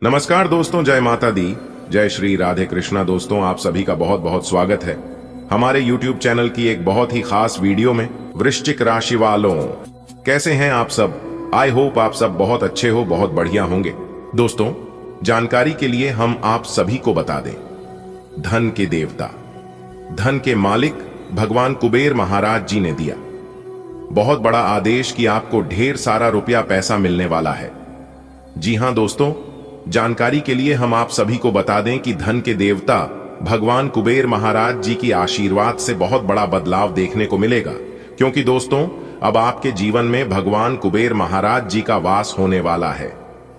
नमस्कार दोस्तों, जय माता दी, जय श्री राधे कृष्णा। दोस्तों, आप सभी का बहुत बहुत स्वागत है हमारे YouTube चैनल की एक बहुत ही खास वीडियो में। वृश्चिक राशि वालों, कैसे हैं आप सब? आई होप आप सब बहुत अच्छे हो, बहुत बढ़िया होंगे। दोस्तों, जानकारी के लिए हम आप सभी को बता दें, धन के देवता, धन के मालिक भगवान कुबेर महाराज जी ने दिया बहुत बड़ा आदेश कि आपको ढेर सारा रुपया पैसा मिलने वाला है। जी हां दोस्तों, जानकारी के लिए हम आप सभी को बता दें कि धन के देवता भगवान कुबेर महाराज जी की आशीर्वाद से बहुत बड़ा बदलाव देखने को मिलेगा, क्योंकि दोस्तों अब आपके जीवन में भगवान कुबेर महाराज जी का वास होने वाला है।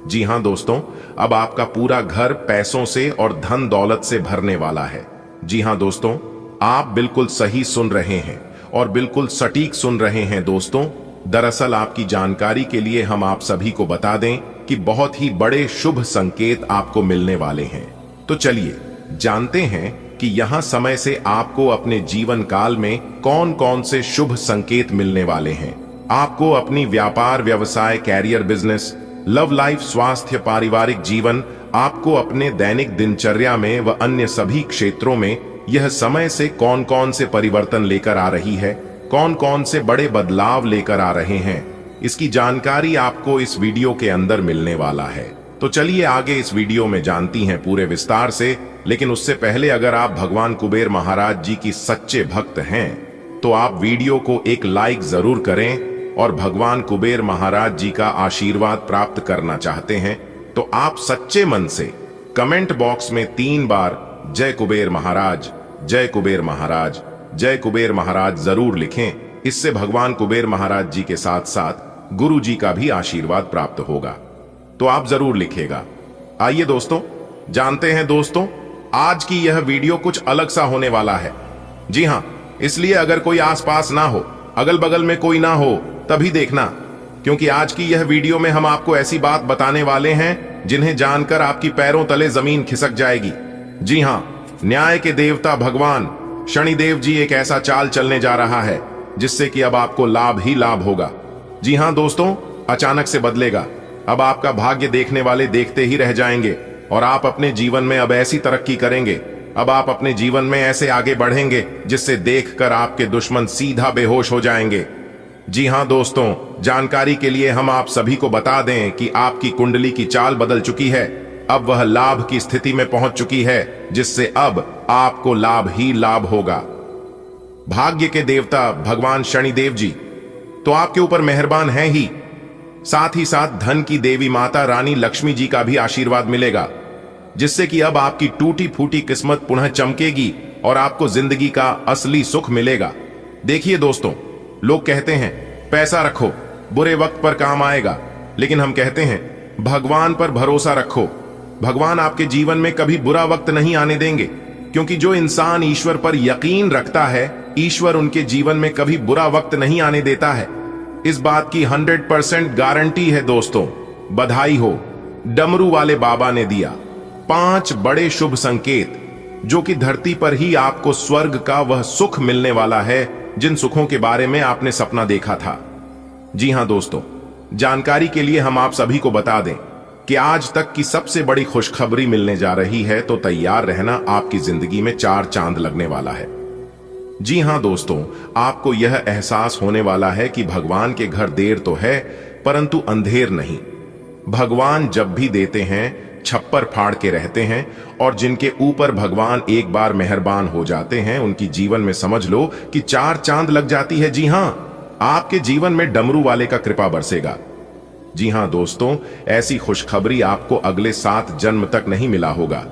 जी हां दोस्तों, अब आपका पूरा घर पैसों से और धन दौलत से भरने वाला है। जी हां दोस्तों, आप बिल्कुल सही सुन रहे हैं और बिल्कुल सटीक सुन रहे हैं दोस्तों। दरअसल आपकी जानकारी के लिए हम आप सभी को बता दें कि बहुत ही बड़े शुभ संकेत आपको मिलने वाले हैं। तो चलिए जानते हैं कि यहां समय से आपको अपने जीवन काल में कौन कौन से शुभ संकेत मिलने वाले हैं। आपको अपनी व्यापार, व्यवसाय, कैरियर, बिजनेस, लव लाइफ, स्वास्थ्य, पारिवारिक जीवन, आपको अपने दैनिक दिनचर्या में व अन्य सभी क्षेत्रों में यह समय से कौन कौन से परिवर्तन लेकर आ रही है, कौन कौन से बड़े बदलाव लेकर आ रहे हैं, इसकी जानकारी आपको इस वीडियो के अंदर मिलने वाला है। तो चलिए आगे इस वीडियो में जानती हैं पूरे विस्तार से। लेकिन उससे पहले अगर आप भगवान कुबेर महाराज जी की सच्चे भक्त हैं तो आप वीडियो को एक लाइक जरूर करें, और भगवान कुबेर महाराज जी का आशीर्वाद प्राप्त करना चाहते हैं तो आप सच्चे मन से कमेंट बॉक्स में 3 बार जय कुबेर महाराज, जय कुबेर महाराज, जय कुबेर महाराज जरूर लिखें। इससे भगवान कुबेर महाराज जी के साथ साथ गुरु जी का भी आशीर्वाद प्राप्त होगा, तो आप जरूर लिखेगा। आइए दोस्तों जानते हैं दोस्तों, आज की यह वीडियो कुछ अलग सा होने वाला है। जी हां, इसलिए अगर कोई आसपास ना हो, अगल बगल में कोई ना हो, तभी देखना, क्योंकि आज की यह वीडियो में हम आपको ऐसी बात बताने वाले हैं जिन्हें जानकर आपकी पैरों तले जमीन खिसक जाएगी। जी हां, न्याय के देवता भगवान शनिदेव जी एक ऐसा चाल चलने जा रहा है जिससे कि अब आपको लाभ ही लाभ होगा। जी हां दोस्तों, अचानक से बदलेगा। अब आपका भाग्य देखने वाले देखते ही रह जाएंगे और आप अपने जीवन में अब ऐसी तरक्की करेंगे, अब आप अपने जीवन में ऐसे आगे बढ़ेंगे जिससे देखकर आपके दुश्मन सीधा बेहोश हो जाएंगे। जी हां दोस्तों, जानकारी के लिए हम आप सभी को बता दें कि आपकी कुंडली की चाल बदल चुकी है। अब वह लाभ की स्थिति में पहुंच चुकी है जिससे अब आपको लाभ ही लाभ होगा। भाग्य के देवता भगवान शनिदेव जी तो आपके ऊपर मेहरबान हैं ही, साथ ही साथ धन की देवी माता रानी लक्ष्मी जी का भी आशीर्वाद मिलेगा, जिससे कि अब आपकी टूटी फूटी किस्मत पुनः चमकेगी और आपको जिंदगी का असली सुख मिलेगा। देखिए दोस्तों, लोग कहते हैं पैसा रखो, बुरे वक्त पर काम आएगा, लेकिन हम कहते हैं भगवान पर भरोसा रखो। भगवान आपके जीवन में कभी बुरा वक्त नहीं आने देंगे, क्योंकि जो इंसान ईश्वर पर यकीन रखता है, ईश्वर उनके जीवन में कभी बुरा वक्त नहीं आने देता है। इस बात की 100% गारंटी है दोस्तों। बधाई हो, डमरू वाले बाबा ने दिया 5 बड़े शुभ संकेत, जो कि धरती पर ही आपको स्वर्ग का वह सुख मिलने वाला है जिन सुखों के बारे में आपने सपना देखा था। जी हां दोस्तों, जानकारी के लिए हम आप सभी को बता दें कि आज तक की सबसे बड़ी खुशखबरी मिलने जा रही है, तो तैयार रहना, आपकी जिंदगी में 4 चांद लगने वाला है। जी हां दोस्तों, आपको यह एहसास होने वाला है कि भगवान के घर देर तो है परंतु अंधेर नहीं। भगवान जब भी देते हैं छप्पर फाड़ के रहते हैं, और जिनके ऊपर भगवान एक बार मेहरबान हो जाते हैं उनकी जीवन में समझ लो कि 4 चांद लग जाती है। जी हां, आपके जीवन में डमरू वाले का कृपा बरसेगा। जी हां दोस्तों, ऐसी खुशखबरी आपको अगले 7 जन्म तक नहीं मिला होगा।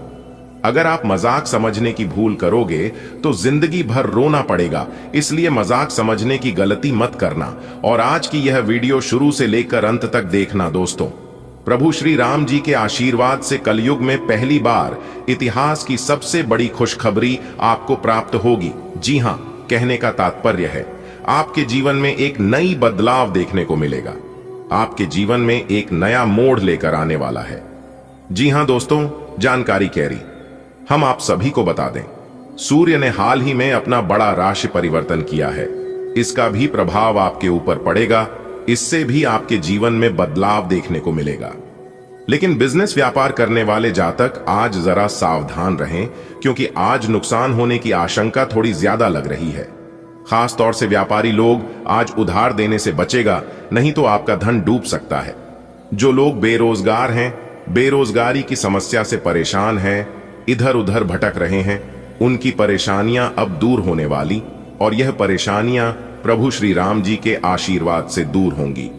अगर आप मजाक समझने की भूल करोगे तो जिंदगी भर रोना पड़ेगा, इसलिए मजाक समझने की गलती मत करना और आज की यह वीडियो शुरू से लेकर अंत तक देखना दोस्तों। प्रभु श्री राम जी के आशीर्वाद से कलयुग में पहली बार इतिहास की सबसे बड़ी खुशखबरी आपको प्राप्त होगी। जी हां, कहने का तात्पर्य है आपके जीवन में एक नई बदलाव देखने को मिलेगा, आपके जीवन में एक नया मोड़ लेकर आने वाला है। जी हां दोस्तों, जानकारी कैरी हम आप सभी को बता दें, सूर्य ने हाल ही में अपना बड़ा राशि परिवर्तन किया है। इसका भी प्रभाव आपके ऊपर पड़ेगा, इससे भी आपके जीवन में बदलाव देखने को मिलेगा। लेकिन बिजनेस व्यापार करने वाले जातक आज जरा सावधान रहें, क्योंकि आज नुकसान होने की आशंका थोड़ी ज्यादा लग रही है। खास तौर से व्यापारी लोग आज उधार देने से बचेगा, नहीं तो आपका धन डूब सकता है। जो लोग बेरोजगार हैं, बेरोजगारी की समस्या से परेशान हैं, इधर उधर भटक रहे हैं, उनकी परेशानियां अब दूर होने वाली, और यह परेशानियां प्रभु श्री राम जी के आशीर्वाद से दूर होंगी।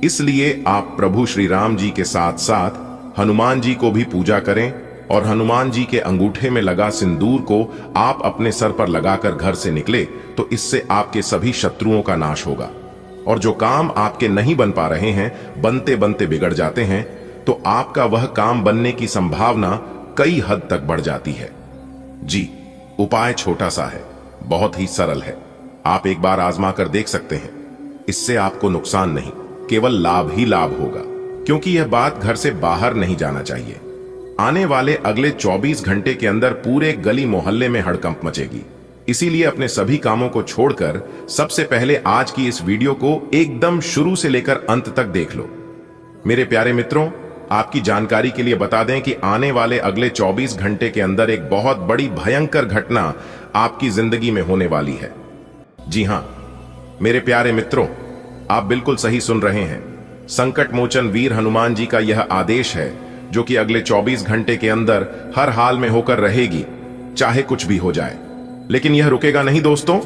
इसलिए आप प्रभु श्री राम जी के साथ साथ हनुमान जी को भी पूजा करें, और हनुमान जी के अंगूठे में लगा सिंदूर को आप अपने सर पर लगाकर घर से निकले तो इससे आपके सभी शत्रुओं का नाश होगा। और जो काम आपके नहीं बन पा रहे हैं, बनते बनते बिगड़ जाते हैं, तो आपका वह काम बनने की संभावना कई हद तक बढ़ जाती है। जी, उपाय छोटा सा है, बहुत ही सरल है। आप एक बार आजमा कर देख सकते हैं। इससे आपको नुकसान नहीं, केवल लाभ ही लाभ होगा, क्योंकि यह बात घर से बाहर नहीं जाना चाहिए। आने वाले अगले 24 घंटे के अंदर पूरे गली मोहल्ले में हड़कंप मचेगी। इसीलिए अपने सभी कामों को छोड़कर सबसे पहले आज की इस वीडियो को एकदम शुरू से लेकर अंत तक देख लो। मेरे प्यारे मित्रों, आपकी जानकारी के लिए बता दें कि आने वाले अगले 24 घंटे के अंदर एक बहुत बड़ी भयंकर घटना आपकी जिंदगी में होने वाली है। जी हां मेरे प्यारे मित्रों, आप बिल्कुल सही सुन रहे हैं। संकट मोचन वीर हनुमान जी का यह आदेश है, जो कि अगले 24 घंटे के अंदर हर हाल में होकर रहेगी, चाहे कुछ भी हो जाए। लेकिन यह रुकेगा नहीं दोस्तों।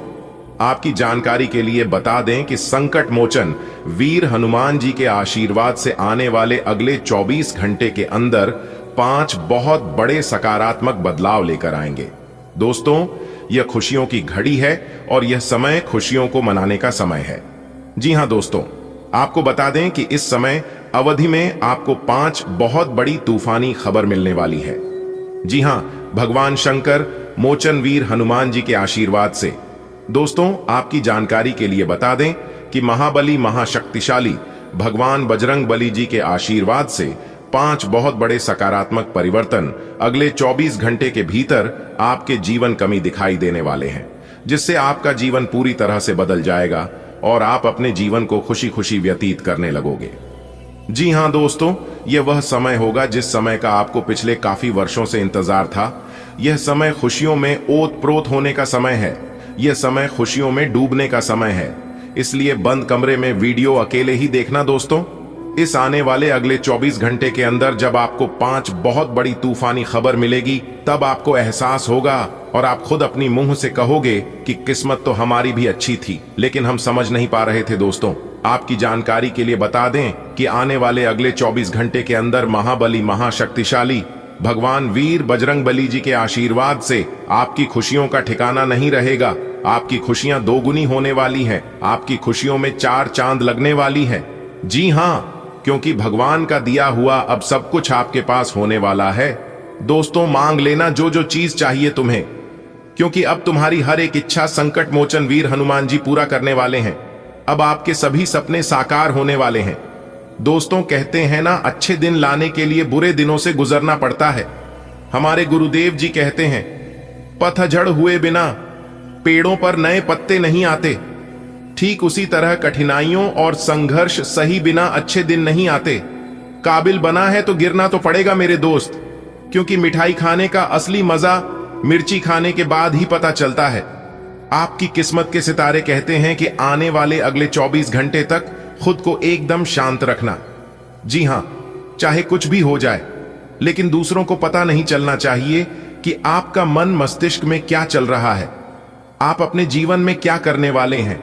आपकी जानकारी के लिए बता दें कि संकट मोचन वीर हनुमान जी के आशीर्वाद से आने वाले अगले 24 घंटे के अंदर 5 बहुत बड़े सकारात्मक बदलाव लेकर आएंगे। दोस्तों, यह खुशियों की घड़ी है और यह समय खुशियों को मनाने का समय है। जी हां दोस्तों, आपको बता दें कि इस समय अवधि में आपको 5 बहुत बड़ी तूफानी खबर मिलने वाली है। जी हां, भगवान शंकर मोचन वीर हनुमान जी के आशीर्वाद से। दोस्तों, आपकी जानकारी के लिए बता दें कि महाबली महाशक्तिशाली भगवान बजरंग बली जी के आशीर्वाद से 5 बहुत बड़े सकारात्मक परिवर्तन अगले 24 घंटे के भीतर आपके जीवन कमी दिखाई देने वाले हैं, जिससे आपका जीवन पूरी तरह से बदल जाएगा और आप अपने जीवन को खुशी खुशी व्यतीत करने लगोगे। जी हां दोस्तों, यह वह समय होगा जिस समय का आपको पिछले काफी वर्षों से इंतजार था। यह समय खुशियों में ओत प्रोत होने का समय है। यह समय खुशियों में डूबने का समय है। इसलिए बंद कमरे में वीडियो अकेले ही देखना दोस्तों। इस आने वाले अगले 24 घंटे के अंदर जब आपको 5 बहुत बड़ी तूफानी खबर मिलेगी, तब आपको एहसास होगा और आप खुद अपनी मुंह से कहोगे कि किस्मत तो हमारी भी अच्छी थी, लेकिन हम समझ नहीं पा रहे थे। दोस्तों, आपकी जानकारी के लिए बता दें कि आने वाले अगले 24 घंटे के अंदर महाबली महाशक्तिशाली भगवान वीर बजरंग बली जी के आशीर्वाद से आपकी खुशियों का ठिकाना नहीं रहेगा। आपकी खुशियां दोगुनी होने वाली हैं। आपकी खुशियों में 4 चांद लगने वाली हैं। जी हां, क्योंकि भगवान का दिया हुआ अब सब कुछ आपके पास होने वाला है। दोस्तों, मांग लेना जो जो चीज चाहिए तुम्हें, क्योंकि अब तुम्हारी हर एक इच्छा संकट मोचन वीर हनुमान जी पूरा करने वाले हैं। अब आपके सभी सपने साकार होने वाले हैं। दोस्तों, कहते हैं ना, अच्छे दिन लाने के लिए बुरे दिनों से गुजरना पड़ता है। हमारे गुरुदेव जी कहते हैं, पतझड़ हुए बिना पेड़ों पर नए पत्ते नहीं आते। ठीक उसी तरह कठिनाइयों और संघर्ष सही बिना अच्छे दिन नहीं आते। काबिल बना है तो गिरना तो पड़ेगा मेरे दोस्त, क्योंकि मिठाई खाने का असली मजा मिर्ची खाने के बाद ही पता चलता है। आपकी किस्मत के सितारे कहते हैं कि आने वाले अगले 24 घंटे तक खुद को एकदम शांत रखना। जी हां, चाहे कुछ भी हो जाए, लेकिन दूसरों को पता नहीं चलना चाहिए कि आपका मन मस्तिष्क में क्या चल रहा है, आप अपने जीवन में क्या करने वाले हैं,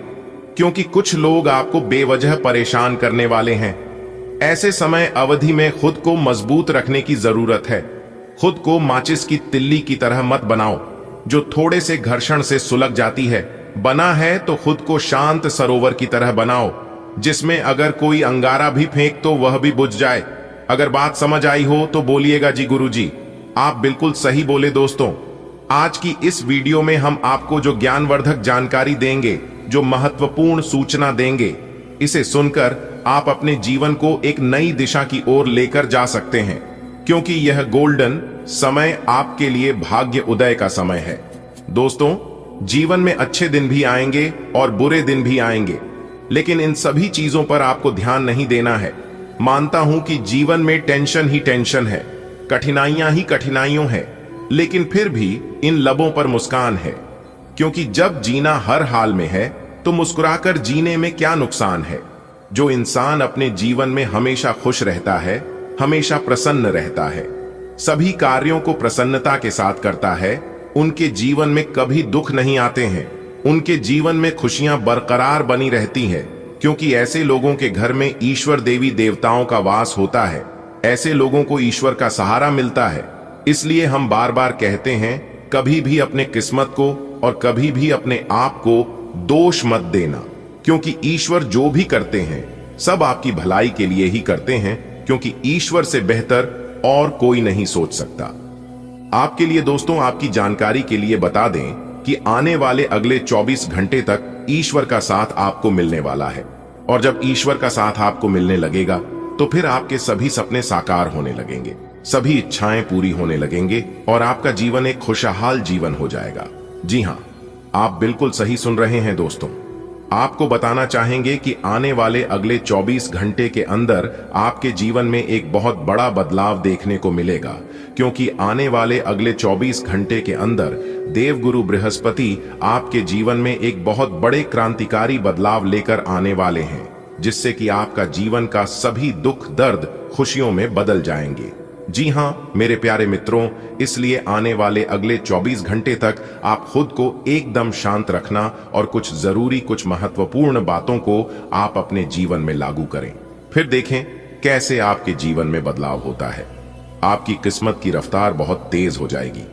क्योंकि कुछ लोग आपको बेवजह परेशान करने वाले हैं। ऐसे समय अवधि में खुद को मजबूत रखने की जरूरत है। खुद को माचिस की तिल्ली की तरह मत बनाओ, जो थोड़े से घर्षण से सुलग जाती है। बना है तो खुद को शांत सरोवर की तरह बनाओ, जिसमें अगर कोई अंगारा भी फेंक तो वह भी बुझ जाए। अगर बात समझ आई हो तो बोलिएगा जी गुरुजी। आप बिल्कुल सही बोले दोस्तों। आज की इस वीडियो में हम आपको जो ज्ञानवर्धक जानकारी देंगे, जो महत्वपूर्ण सूचना देंगे, इसे सुनकर आप अपने जीवन को एक नई दिशा की ओर लेकर जा सकते हैं, क्योंकि यह गोल्डन समय आपके लिए भाग्य उदय का समय है। दोस्तों, जीवन में अच्छे दिन भी आएंगे और बुरे दिन भी आएंगे, लेकिन इन सभी चीजों पर आपको ध्यान नहीं देना है। मानता हूं कि जीवन में टेंशन ही टेंशन है, कठिनाइयां ही कठिनाइयों है, लेकिन फिर भी इन लबों पर मुस्कान है, क्योंकि जब जीना हर हाल में है तो मुस्कुराकर जीने में क्या नुकसान है। जो इंसान अपने जीवन में हमेशा खुश रहता है, हमेशा प्रसन्न रहता है, सभी कार्यों को प्रसन्नता के साथ करता है, उनके जीवन में कभी दुख नहीं आते हैं, उनके जीवन में खुशियां बरकरार बनी रहती हैं, क्योंकि ऐसे लोगों के घर में ईश्वर देवी देवताओं का वास होता है, ऐसे लोगों को ईश्वर का सहारा मिलता है। इसलिए हम बार बार कहते हैं, कभी भी अपने किस्मत को और कभी भी अपने आप को दोष मत देना, क्योंकि ईश्वर जो भी करते हैं सब आपकी भलाई के लिए ही करते हैं, क्योंकि ईश्वर से बेहतर और कोई नहीं सोच सकता। आपके लिए दोस्तों, आपकी जानकारी के लिए बता दें कि आने वाले अगले 24 घंटे तक ईश्वर का साथ आपको मिलने वाला है, और जब ईश्वर का साथ आपको मिलने लगेगा तो फिर आपके सभी सपने साकार होने लगेंगे, सभी इच्छाएं पूरी होने लगेंगे और आपका जीवन एक खुशहाल जीवन हो जाएगा। जी हां, आप बिल्कुल सही सुन रहे हैं दोस्तों। आपको बताना चाहेंगे कि आने वाले अगले 24 घंटे के अंदर आपके जीवन में एक बहुत बड़ा बदलाव देखने को मिलेगा, क्योंकि आने वाले अगले 24 घंटे के अंदर देवगुरु बृहस्पति आपके जीवन में एक बहुत बड़े क्रांतिकारी बदलाव लेकर आने वाले हैं, जिससे कि आपका जीवन का सभी दुख दर्द खुशियों में बदल जाएंगे। जी हां मेरे प्यारे मित्रों, इसलिए आने वाले अगले 24 घंटे तक आप खुद को एकदम शांत रखना और कुछ जरूरी, कुछ महत्वपूर्ण बातों को आप अपने जीवन में लागू करें। फिर देखें कैसे आपके जीवन में बदलाव होता है। आपकी किस्मत की रफ्तार बहुत तेज हो जाएगी।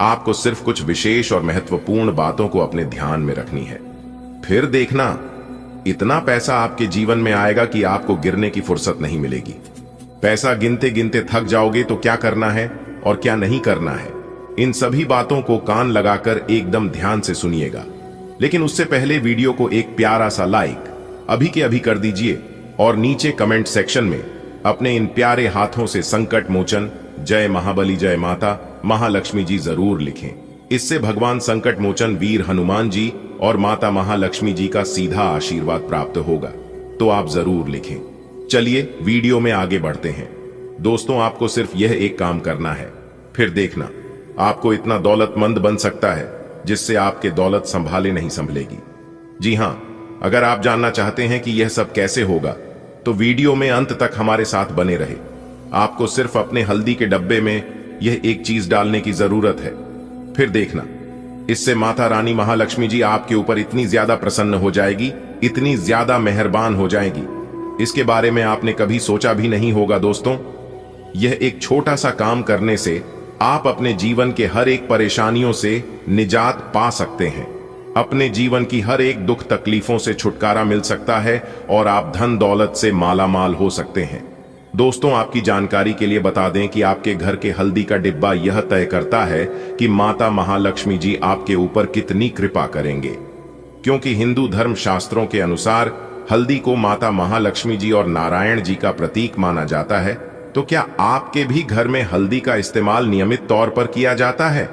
आपको सिर्फ कुछ विशेष और महत्वपूर्ण बातों को अपने ध्यान में रखनी है। फिर देखना, इतना पैसा आपके जीवन में आएगा कि आपको गिरने की फुर्सत नहीं मिलेगी। पैसा गिनते गिनते थक जाओगे तो क्या करना है और क्या नहीं करना है, इन सभी बातों को कान लगाकर एकदम ध्यान से सुनिएगा। लेकिन उससे पहले वीडियो को एक प्यारा सा लाइक अभी के अभी कर दीजिए और नीचे कमेंट सेक्शन में अपने इन प्यारे हाथों से संकट मोचन जय महाबली जय माता महालक्ष्मी जी जरूर लिखें। इससे भगवान संकट मोचन वीर हनुमान जी और माता महालक्ष्मी जी का सीधा आशीर्वाद प्राप्त होगा, तो आप जरूर लिखें। चलिए वीडियो में आगे बढ़ते हैं। दोस्तों, आपको सिर्फ यह एक काम करना है, फिर देखना आपको इतना दौलतमंद बन सकता है जिससे आपके दौलत संभाले नहीं संभलेगी। जी हां, अगर आप जानना चाहते हैं कि यह सब कैसे होगा तो वीडियो में अंत तक हमारे साथ बने रहे। आपको सिर्फ अपने हल्दी के डब्बे में यह एक चीज डालने की जरूरत है, फिर देखना इससे माता रानी महालक्ष्मी जी आपके ऊपर इतनी ज्यादा प्रसन्न हो जाएगी, इतनी ज्यादा मेहरबान हो जाएगी, इसके बारे में आपने कभी सोचा भी नहीं होगा। दोस्तों, यह एक छोटा सा काम करने से आप अपने जीवन के हर एक परेशानियों से निजात पा सकते हैं, अपने जीवन की हर एक दुख तकलीफों से छुटकारा मिल सकता है और आप धन दौलत से मालामाल हो सकते हैं। दोस्तों, आपकी जानकारी के लिए बता दें कि आपके घर के हल्दी का डिब्बा यह तय करता है कि माता महालक्ष्मी जी आपके ऊपर कितनी कृपा करेंगे, क्योंकि हिंदू धर्म शास्त्रों के अनुसार हल्दी को माता महालक्ष्मी जी और नारायण जी का प्रतीक माना जाता है। तो क्या आपके भी घर में हल्दी का इस्तेमाल नियमित तौर पर किया जाता है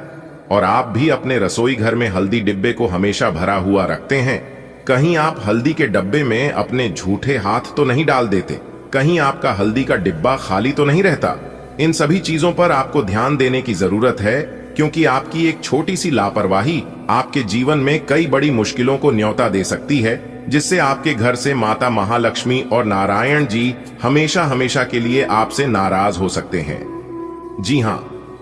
और आप भी अपने रसोई घर में हल्दी डिब्बे को हमेशा भरा हुआ रखते हैं? कहीं आप हल्दी के डब्बे में अपने झूठे हाथ तो नहीं डाल देते? कहीं आपका हल्दी का डिब्बा खाली तो नहीं रहता? इन सभी चीजों पर आपको ध्यान देने की जरूरत है, क्योंकि आपकी एक छोटी सी लापरवाही आपके जीवन में कई बड़ी मुश्किलों को न्योता दे सकती है, जिससे आपके घर से माता महालक्ष्मी और नारायण जी हमेशा हमेशा के लिए आपसे नाराज हो सकते हैं। जी हां,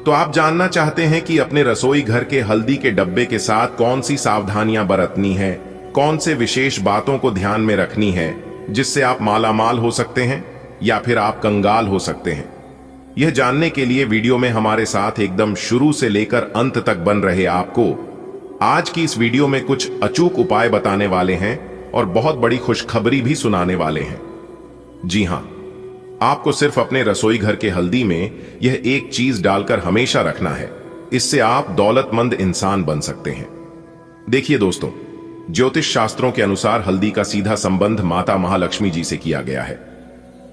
तो आप जानना चाहते हैं कि अपने रसोई घर के हल्दी के डब्बे के साथ कौन सी सावधानियां बरतनी है, कौन से विशेष बातों को ध्यान में रखनी है, जिससे आप मालामाल हो सकते हैं या फिर आप कंगाल हो सकते हैं। यह जानने के लिए वीडियो में हमारे साथ एकदम शुरू से लेकर अंत तक बन रहे। आपको आज की इस वीडियो में कुछ अचूक उपाय बताने वाले हैं और बहुत बड़ी खुशखबरी भी सुनाने वाले हैं। जी हां, आपको सिर्फ अपने रसोई घर के हल्दी में यह एक चीज डालकर हमेशा रखना है, इससे आप दौलतमंद इंसान बन सकते हैं। देखिए दोस्तों, ज्योतिष शास्त्रों के अनुसार हल्दी का सीधा संबंध माता महालक्ष्मी जी से किया गया है।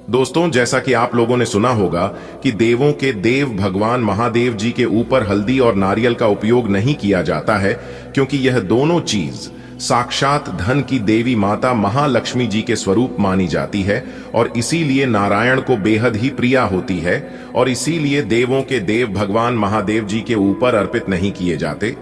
दोस्तों, जैसा कि आप लोगों ने सुना होगा कि देवों के देव भगवान महादेव जी के ऊपर हल्दी और नारियल का उपयोग नहीं किया जाता है, क्योंकि यह दोनों चीज साक्षात धन की देवी माता महालक्ष्मी जी के स्वरूप मानी जाती है और इसीलिए नारायण को बेहद ही प्रिया होती है और इसीलिए देवों के देव भगवान महादेव जी के ऊपर अर्पित नहीं किए जाते।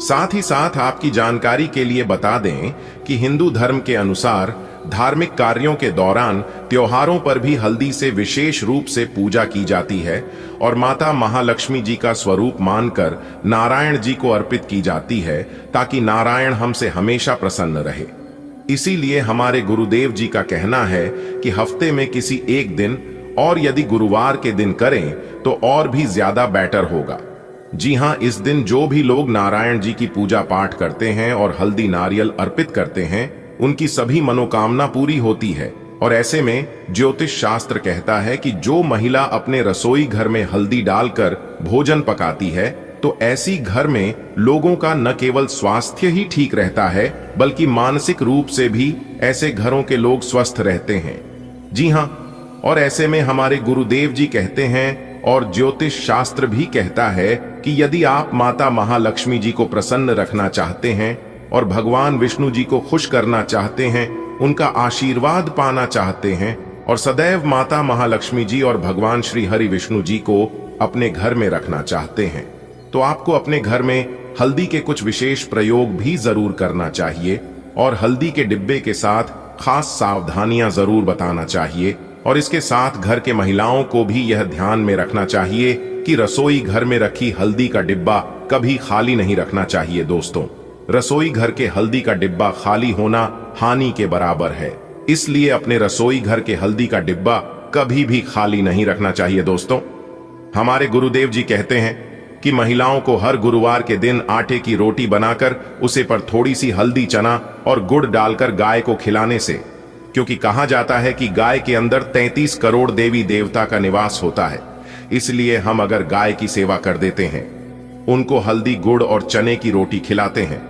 साथ ही साथ आपकी जानकारी के लिए बता दें कि हिंदू धर्म के अनुसार धार्मिक कार्यों के दौरान त्योहारों पर भी हल्दी से विशेष रूप से पूजा की जाती है और माता महालक्ष्मी जी का स्वरूप मानकर नारायण जी को अर्पित की जाती है ताकि नारायण हमसे हमेशा प्रसन्न रहे। इसीलिए हमारे गुरुदेव जी का कहना है कि हफ्ते में किसी एक दिन और यदि गुरुवार के दिन करें तो और भी ज्यादा बेटर होगा। जी हाँ, इस दिन जो भी लोग नारायण जी की पूजा पाठ करते हैं और हल्दी नारियल अर्पित करते हैं उनकी सभी मनोकामना पूरी होती है। और ऐसे में ज्योतिष शास्त्र कहता है कि जो महिला अपने रसोई घर में हल्दी डालकर भोजन पकाती है तो ऐसी घर में लोगों का न केवल स्वास्थ्य ही ठीक रहता है बल्कि मानसिक रूप से भी ऐसे घरों के लोग स्वस्थ रहते हैं। जी हाँ, और ऐसे में हमारे गुरुदेव जी कहते हैं और ज्योतिष शास्त्र भी कहता है कि यदि आप माता महालक्ष्मी जी को प्रसन्न रखना चाहते हैं और भगवान विष्णु जी को खुश करना चाहते हैं, उनका आशीर्वाद पाना चाहते हैं और सदैव माता महालक्ष्मी जी और भगवान श्री हरि विष्णु जी को अपने घर में रखना चाहते हैं तो आपको अपने घर में हल्दी के कुछ विशेष प्रयोग भी जरूर करना चाहिए और हल्दी के डिब्बे के साथ खास सावधानियां जरूर बताना चाहिए। और इसके साथ घर के महिलाओं को भी यह ध्यान में रखना चाहिए कि रसोई घर में रखी हल्दी का डिब्बा कभी खाली नहीं रखना चाहिए। दोस्तों, रसोई घर के हल्दी का डिब्बा खाली होना हानि के बराबर है, इसलिए अपने रसोई घर के हल्दी का डिब्बा कभी भी खाली नहीं रखना चाहिए। दोस्तों, हमारे गुरुदेव जी कहते हैं कि महिलाओं को हर गुरुवार के दिन आटे की रोटी बनाकर उसे पर थोड़ी सी हल्दी, चना और गुड़ डालकर गाय को खिलाने से, क्योंकि कहा जाता है कि गाय के अंदर 33 करोड़ देवी देवता का निवास होता है, इसलिए हम अगर गाय की सेवा कर देते हैं, उनको हल्दी, गुड़ और चने की रोटी खिलाते हैं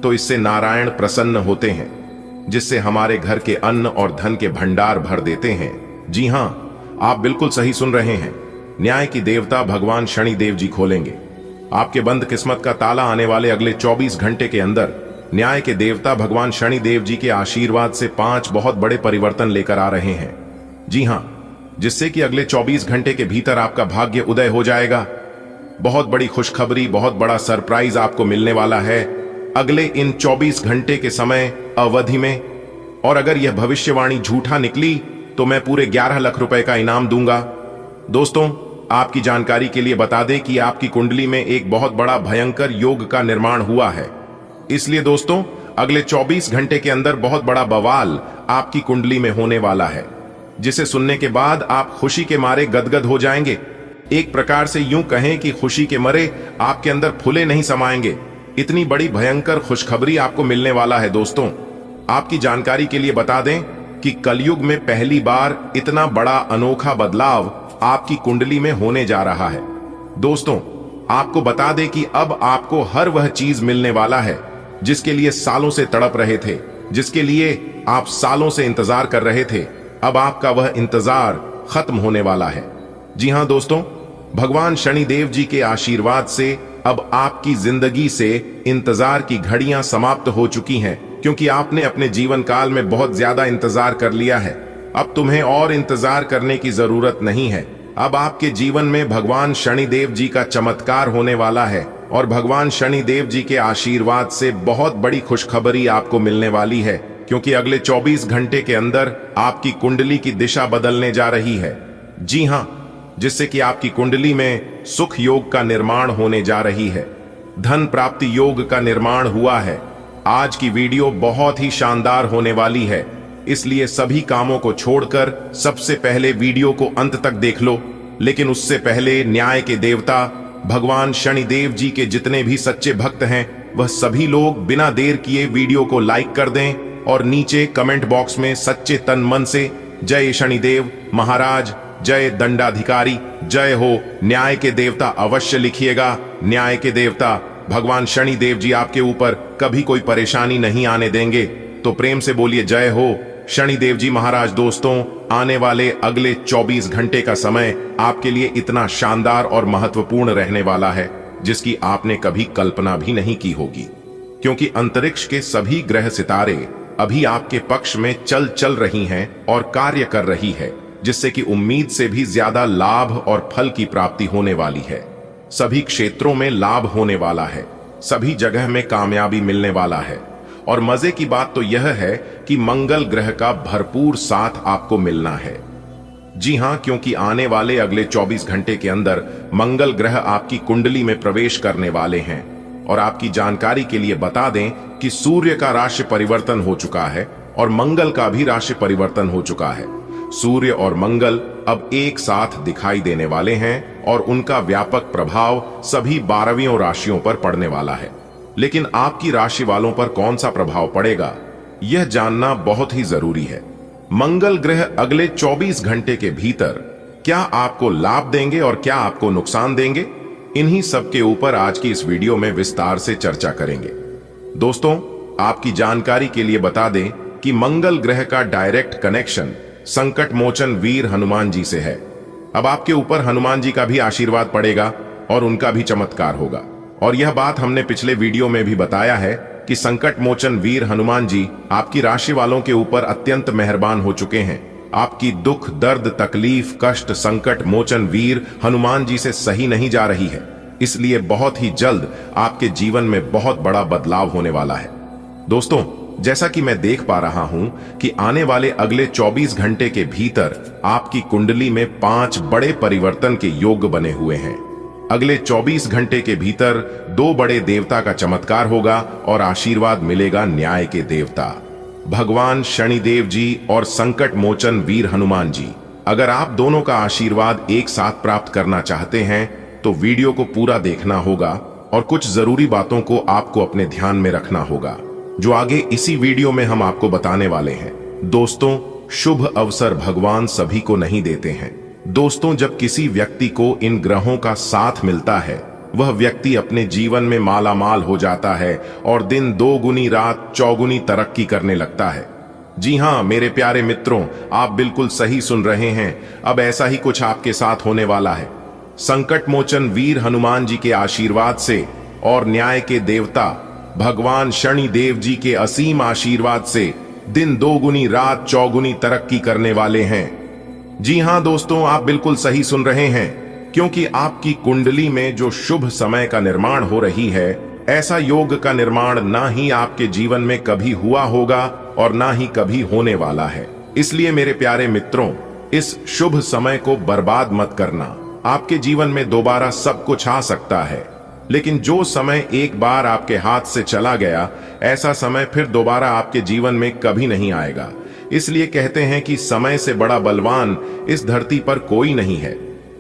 तो इससे नारायण प्रसन्न होते हैं, जिससे हमारे घर के अन्न और धन के भंडार भर देते हैं। जी हाँ, आप बिल्कुल सही सुन रहे हैं। न्याय की देवता भगवान शनिदेव जी खोलेंगे आपके बंद किस्मत का ताला। आने वाले अगले 24 घंटे के अंदर न्याय के देवता भगवान शनिदेव जी के आशीर्वाद से 5 बहुत बड़े परिवर्तन लेकर आ रहे हैं। जी हाँ, जिससे कि अगले 24 घंटे के भीतर आपका भाग्य उदय हो जाएगा। बहुत बड़ी खुशखबरी, बहुत बड़ा सरप्राइज आपको मिलने वाला है अगले इन 24 घंटे के समय अवधि में। और अगर यह भविष्यवाणी झूठा निकली तो मैं पूरे 11 लाख रुपए का इनाम दूंगा। दोस्तों, आपकी जानकारी के लिए बता दें कि आपकी कुंडली में एक बहुत बड़ा भयंकर योग का निर्माण हुआ है, इसलिए दोस्तों अगले 24 घंटे के अंदर बहुत बड़ा बवाल आपकी कुंडली में होने वाला है, जिसे सुनने के बाद आप खुशी के मारे गदगद हो जाएंगे। एक प्रकार से यूं कहें कि खुशी के मारे आपके अंदर फूले नहीं समाएंगे। इतनी बड़ी भयंकर खुशखबरी आपको मिलने वाला है। दोस्तों, आपकी जानकारी के लिए बता दें कि कलयुग में पहली बार इतना बड़ा अनोखा बदलाव आपकी कुंडली में होने जा रहा है। दोस्तों, आपको बता दें कि अब आपको हर वह चीज मिलने वाला है जिसके लिए सालों से तड़प रहे थे, जिसके लिए आप सालों से इंतजार कर रहे थे। अब आपका वह इंतजार खत्म होने वाला है। जी हां दोस्तों, भगवान शनिदेव जी के आशीर्वाद से अब आपकी जिंदगी से इंतजार की घड़ियां समाप्त हो चुकी हैं, क्योंकि आपने अपने जीवन काल में बहुत ज्यादा इंतजार कर लिया है। अब तुम्हें और इंतजार करने की जरूरत नहीं है। अब आपके जीवन में भगवान शनिदेव जी का चमत्कार होने वाला है और भगवान शनिदेव जी के आशीर्वाद से बहुत बड़ी खुशखबरी आपको मिलने वाली है, क्योंकि अगले 24 घंटे के अंदर आपकी कुंडली की दिशा बदलने जा रही है। जी हां, जिससे कि आपकी कुंडली में सुख योग का निर्माण होने जा रही है, धन प्राप्ति योग का निर्माण हुआ है। आज की वीडियो बहुत ही शानदार होने वाली है, इसलिए सभी कामों को छोड़कर सबसे पहले वीडियो को अंत तक देख लो। लेकिन उससे पहले न्याय के देवता भगवान शनिदेव जी के जितने भी सच्चे भक्त हैं, वह सभी लोग बिना देर किए वीडियो को लाइक कर दें और नीचे कमेंट बॉक्स में सच्चे तन मन से जय शनिदेव महाराज, जय दंडाधिकारी, जय हो न्याय के देवता अवश्य लिखिएगा। न्याय के देवता भगवान शनिदेव जी आपके ऊपर कभी कोई परेशानी नहीं आने देंगे, तो प्रेम से बोलिए जय हो शनिदेव जी महाराज। दोस्तों, आने वाले अगले 24 घंटे का समय आपके लिए इतना शानदार और महत्वपूर्ण रहने वाला है जिसकी आपने कभी कल्पना भी नहीं की होगी। क्योंकि अंतरिक्ष के सभी ग्रह सितारे अभी आपके पक्ष में चल रही हैं और कार्य कर रही है, जिससे कि उम्मीद से भी ज्यादा लाभ और फल की प्राप्ति होने वाली है। सभी क्षेत्रों में लाभ होने वाला है, सभी जगह में कामयाबी मिलने वाला है। और मजे की बात तो यह है कि मंगल ग्रह का भरपूर साथ आपको मिलना है। जी हां, क्योंकि आने वाले अगले 24 घंटे के अंदर मंगल ग्रह आपकी कुंडली में प्रवेश करने वाले हैं। और आपकी जानकारी के लिए बता दें कि सूर्य का राशि परिवर्तन हो चुका है और मंगल का भी राशि परिवर्तन हो चुका है। सूर्य और मंगल अब एक साथ दिखाई देने वाले हैं और उनका व्यापक प्रभाव सभी 12 राशियों पर पड़ने वाला है। लेकिन आपकी राशि वालों पर कौन सा प्रभाव पड़ेगा, यह जानना बहुत ही जरूरी है। मंगल ग्रह अगले 24 घंटे के भीतर क्या आपको लाभ देंगे और क्या आपको नुकसान देंगे, इन्हीं सब के ऊपर आज की इस वीडियो में विस्तार से चर्चा करेंगे। दोस्तों, आपकी जानकारी के लिए बता दें कि मंगल ग्रह का डायरेक्ट कनेक्शन संकट मोचन वीर हनुमान जी से है। अब आपके ऊपर हनुमान जी का भी आशीर्वाद पड़ेगा और उनका भी चमत्कार होगा। और यह बात हमने पिछले वीडियो में भी बताया है कि संकट मोचन वीर हनुमान जी आपकी राशि वालों के ऊपर अत्यंत मेहरबान हो चुके हैं। आपकी दुख, दर्द, तकलीफ, कष्ट संकट मोचन वीर हनुमान जी से सही नहीं जा रही है। इसलिए बहुत ही जल्द आपके जीवन में बहुत बड़ा बदलाव होने वाला है। दोस्तों, जैसा कि मैं देख पा रहा हूं कि आने वाले अगले 24 घंटे के भीतर आपकी कुंडली में 5 बड़े परिवर्तन के योग बने हुए हैं। अगले 24 घंटे के भीतर 2 बड़े देवता का चमत्कार होगा और आशीर्वाद मिलेगा न्याय के देवता भगवान शनिदेव जी और संकट मोचन वीर हनुमान जी। अगर आप दोनों का आशीर्वाद एक साथ प्राप्त करना चाहते हैं तो वीडियो को पूरा देखना होगा और कुछ जरूरी बातों को आपको अपने ध्यान में रखना होगा, जो आगे इसी वीडियो में हम आपको बताने वाले हैं। दोस्तों, शुभ अवसर भगवान सभी को नहीं देते हैं। दोस्तों, जब किसी व्यक्ति को इन ग्रहों का साथ मिलता है, वह व्यक्ति अपने जीवन में मालामाल हो जाता है और दिन 2 गुनी रात 4 गुनी तरक्की करने लगता है। जी हां मेरे प्यारे मित्रों, आप बिल्कुल सही सुन रहे हैं। अब ऐसा ही कुछ आपके साथ होने वाला है। संकट मोचन वीर हनुमान जी के आशीर्वाद से और न्याय के देवता भगवान शनिदेव जी के असीम आशीर्वाद से दिन 2 गुनी रात 4 गुनी तरक्की करने वाले हैं। जी हां दोस्तों, आप बिल्कुल सही सुन रहे हैं, क्योंकि आपकी कुंडली में जो शुभ समय का निर्माण हो रही है, ऐसा योग का निर्माण ना ही आपके जीवन में कभी हुआ होगा और ना ही कभी होने वाला है। इसलिए मेरे प्यारे मित्रों, इस शुभ समय को बर्बाद मत करना। आपके जीवन में दोबारा सब कुछ आ सकता है, लेकिन जो समय एक बार आपके हाथ से चला गया, ऐसा समय फिर दोबारा आपके जीवन में कभी नहीं आएगा। इसलिए कहते हैं कि समय से बड़ा बलवान इस धरती पर कोई नहीं है।